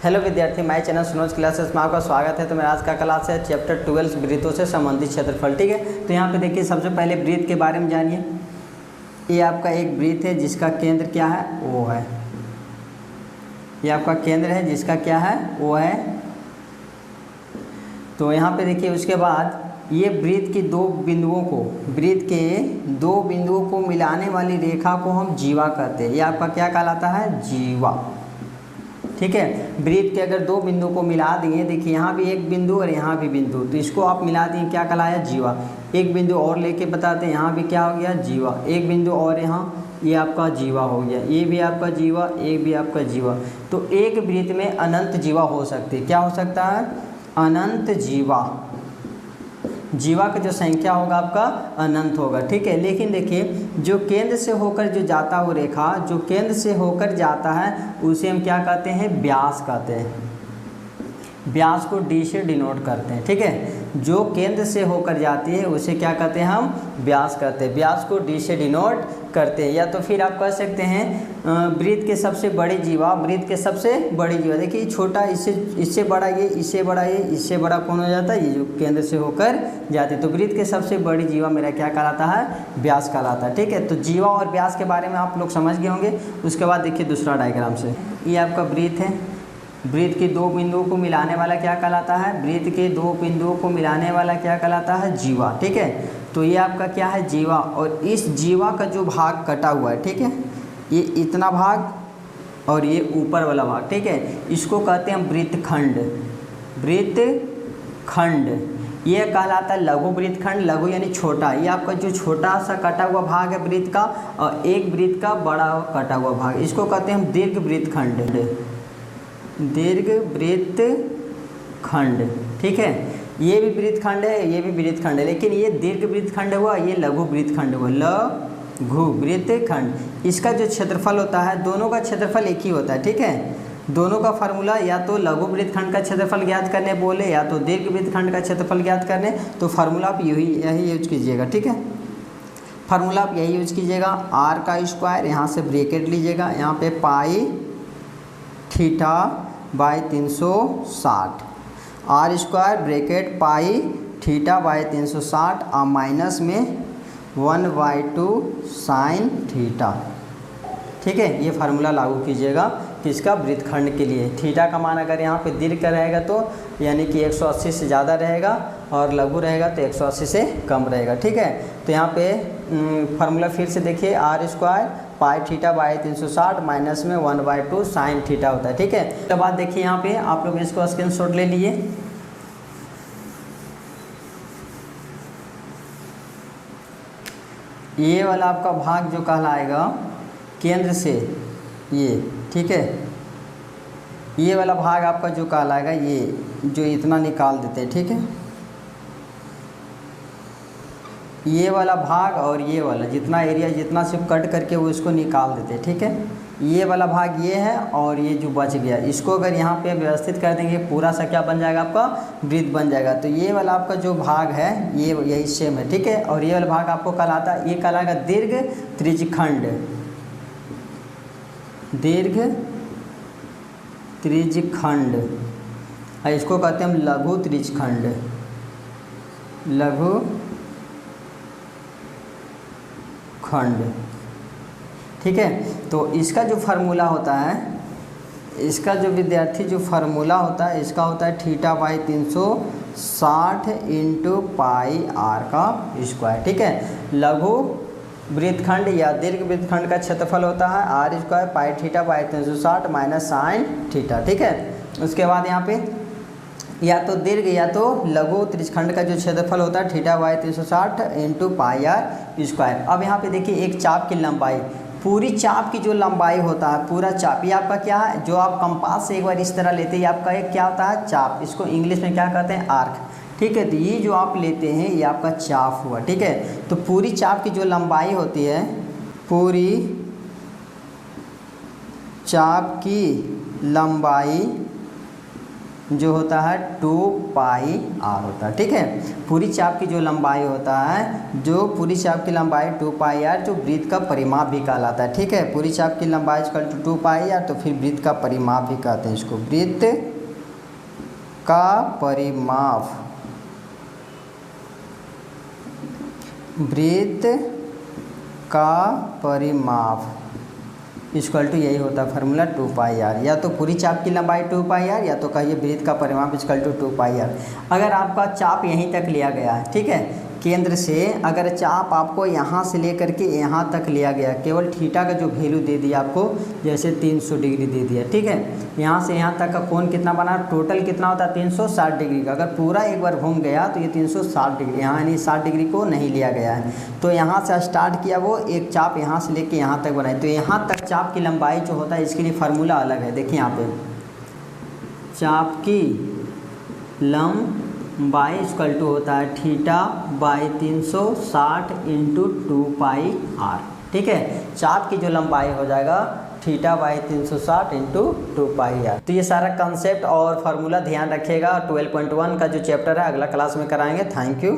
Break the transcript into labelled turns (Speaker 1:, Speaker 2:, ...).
Speaker 1: Hello विद्यार्थी, my channel Sunoj classes में आपका स्वागत है। तो मेरा आज का क्लास है चैप्टर 12 वृत्तों से संबंधित क्षेत्रफल। ठीक है, तो यहाँ पे देखिए सबसे पहले वृत्त के बारे में जानिए। ये आपका एक वृत्त है जिसका केंद्र क्या है, वो है। ये आपका केंद्र है जिसका क्या है, वो है। तो यहाँ पे देखिए उसके बाद ये वृत्त के दो बिंदुओं को मिलाने वाली रेखा को हम जीवा कहते हैं। ये आपका क्या कहलाता है, जीवा। ठीक है, वृत्त के अगर दो बिंदु को मिला दिए, देखिए यहाँ भी एक बिंदु और यहाँ भी बिंदु, तो इसको आप मिला दिए, क्या कहलाया, जीवा। एक बिंदु और लेके बताते हैं, यहाँ भी क्या हो गया, जीवा। एक बिंदु और यहाँ, ये आपका जीवा हो गया। ये भी आपका जीवा, एक भी आपका जीवा। तो एक वृत्त में अनंत जीवा हो सकती है। क्या हो सकता है, अनंत जीवा। जीवा का जो संख्या होगा आपका अनंत होगा। ठीक है, लेकिन देखिए जो केंद्र से होकर जो जाता वो रेखा, जो केंद्र से होकर जाता है उसे हम क्या कहते हैं, व्यास कहते हैं। व्यास को डी से डिनोट करते हैं। ठीक है, जो केंद्र से होकर जाती है उसे क्या कहते हैं, हम व्यास कहते हैं। व्यास को डी से डिनोट करते हैं। या तो फिर आप कह सकते हैं वृत्त के सबसे बड़ी जीवा, वृत्त के सबसे बड़ी जीवा। देखिए छोटा, इससे बड़ा ये, इससे बड़ा ये, इससे बड़ा कौन हो जाता है, ये जो केंद्र से होकर जाती है। तो वृत्त के सबसे बड़ी जीवा मेरा क्या कहलाता है, व्यास कहलाता है। ठीक है, तो जीवा और व्यास के बारे में आप लोग समझ गए होंगे। उसके बाद देखिए दूसरा डायग्राम से, ये आपका वृत्त है। वृत्त के दो बिंदुओं को मिलाने वाला क्या कहलाता है, वृत्त के दो बिंदुओं को मिलाने वाला क्या कहलाता है, जीवा। ठीक है, तो ये आपका क्या है, जीवा। और इस जीवा का जो भाग कटा हुआ है, ठीक है, ये इतना भाग और ये ऊपर वाला भाग, ठीक है, इसको कहते हैं वृत्तखंड। वृत्तखंड ये कहलाता है लघु वृत्तखंड। लघु यानी छोटा। ये आपका जो छोटा सा कटा हुआ भाग है वृत्त का, और एक वृत्त का बड़ा कटा हुआ भाग, इसको कहते हैं हम दीर्घ वृत्तखंड। दीर्घ वृत्तखंड। ठीक है, ये भी वृत्तखंड है, ये भी वृत्तखंड है, लेकिन ये दीर्घ वृत्तखंड हुआ, ये लघु वृत्तखंड हुआ, लघु वृत्तखंड। इसका जो क्षेत्रफल होता है, दोनों का क्षेत्रफल एक ही होता है। ठीक है, दोनों का फार्मूला या तो लघु वृत्तखंड का क्षेत्रफल ज्ञात करने बोले, या तो दीर्घ वृत्तखंड का क्षेत्रफल ज्ञात करने, तो फार्मूला आप यही यूज कीजिएगा। ठीक है, फार्मूला आप यही यूज कीजिएगा, आर का स्क्वायर, यहाँ से ब्रैकेट लीजिएगा, यहाँ पे pi theta by 360, R square bracket pi theta by 360 और माइनस में 1/2 साइन थीटा। ठीक है, ये फार्मूला लागू कीजिएगा किसका, वृत्तखंड के लिए। थीटा का मान अगर यहाँ पे दीर्घ का रहेगा तो यानी कि 180 से ज़्यादा रहेगा, और लघु रहेगा तो 180 से कम रहेगा। ठीक है, तो यहाँ पे फार्मूला फिर से देखिए, R square pi theta by 360 minus में 1/2 साइन थीटा होता है। ठीक है, तो बाद देखिए यहाँ पे आप लोग इसको स्क्रीनशॉट ले लिए। ये वाला आपका भाग जो कहलाएगा केंद्र से ये, ठीक है, ये वाला भाग आपका जो कहलाएगा, ये जो इतना निकाल देते हैं। ठीक है, ये वाला भाग और ये वाला जितना एरिया, जितना सिर्फ कट करके वो इसको निकाल देते हैं। ठीक है, ये वाला भाग ये है, और ये जो बच गया इसको अगर यहाँ पे व्यवस्थित कर देंगे, पूरा सा क्या बन जाएगा, आपका वृत्त बन जाएगा। तो ये वाला आपका जो भाग है ये यही सेम है। ठीक है, और ये वाला भाग आपको कहलाता है, ये कहलाएगा दीर्घ त्रिज्यखंड। दीर्घ त्रिज्यखंड, इसको कहते हैं हम लघु त्रिज्यखंड। लघु खंड। ठीक है, तो इसका जो फार्मूला होता है, इसका जो विद्यार्थी जो फार्मूला होता है, इसका होता है theta by 360 into pi R का स्क्वायर। ठीक है, लघु वृत्तखंड या दीर्घ वृत्तखंड का क्षेत्रफल होता है R square pi theta by 360 minus sine theta. ठीक है, उसके बाद यहाँ पे या तो दीर्घ या तो लघु त्रिज्यखंड का जो क्षेत्रफल होता है theta by 360 into pi R square. अब यहाँ पे देखिए एक चाप की लंबाई, पूरी चाप की जो लंबाई होता है, पूरा चाप, ये आपका क्या है, जो आप कंपास से एक बार इस तरह लेते हैं, ये आपका एक क्या होता है, चाप। इसको इंग्लिश में क्या कहते हैं, आर्क। ठीक है, तो ये जो आप लेते हैं ये आपका चाप हुआ। ठीक है, तो पूरी चाप की जो लंबाई होती है, पूरी चाप की लंबाई जो होता है 2 पाई आर होता है। ठीक है, पूरी चाप की जो लंबाई होता है, जो पूरी चाप की लंबाई 2 पाई आर, जो वृत्त का परिमाप भी कहलाता है। ठीक है, पूरी चाप की लंबाई इक्वल टू 2 पाई आर, तो फिर वृत्त का परिमाप भी कहते हैं इसको, वृत्त का परिमाप, वृत्त का परिमाप इक्वल टू यही होता है फार्मूला 2 पाई आर, या तो पूरी चाप की लंबाई 2 पाई आर, या तो कहिए वृत्त का परिमाप इक्वल टू 2 पाई आर। अगर आपका चाप यहीं तक लिया गया है, ठीक है, केंद्र से अगर चाप आपको यहाँ से लेकर के यहाँ तक लिया गया, केवल थीटा का जो वैल्यू दे दिया आपको, जैसे 300 डिग्री दे दिया, ठीक है, यहाँ से यहाँ तक का कोण कितना बना, टोटल कितना होता है 360 डिग्री का। अगर पूरा एक बार घूम गया तो ये 360 डिग्री, यहाँ यानी 60 डिग्री को नहीं लिया गया है। तो यहाँ से स्टार्ट किया वो एक चाप यहाँ से लेके यहाँ तक बनाई, तो यहाँ तक चाप की लंबाई जो होता है इसके लिए फार्मूला अलग है। देखिए यहाँ पे चाप की लंबाई इक्वल टू होता है theta by 360 into 2 pi R. ठीक है, चाप की जो लंबाई हो जाएगा theta by 360 into 2 pi R. तो ये सारा कंसेप्ट और फार्मूला ध्यान रखिएगा। 12.1 का जो चैप्टर है अगला क्लास में कराएंगे। Thank you.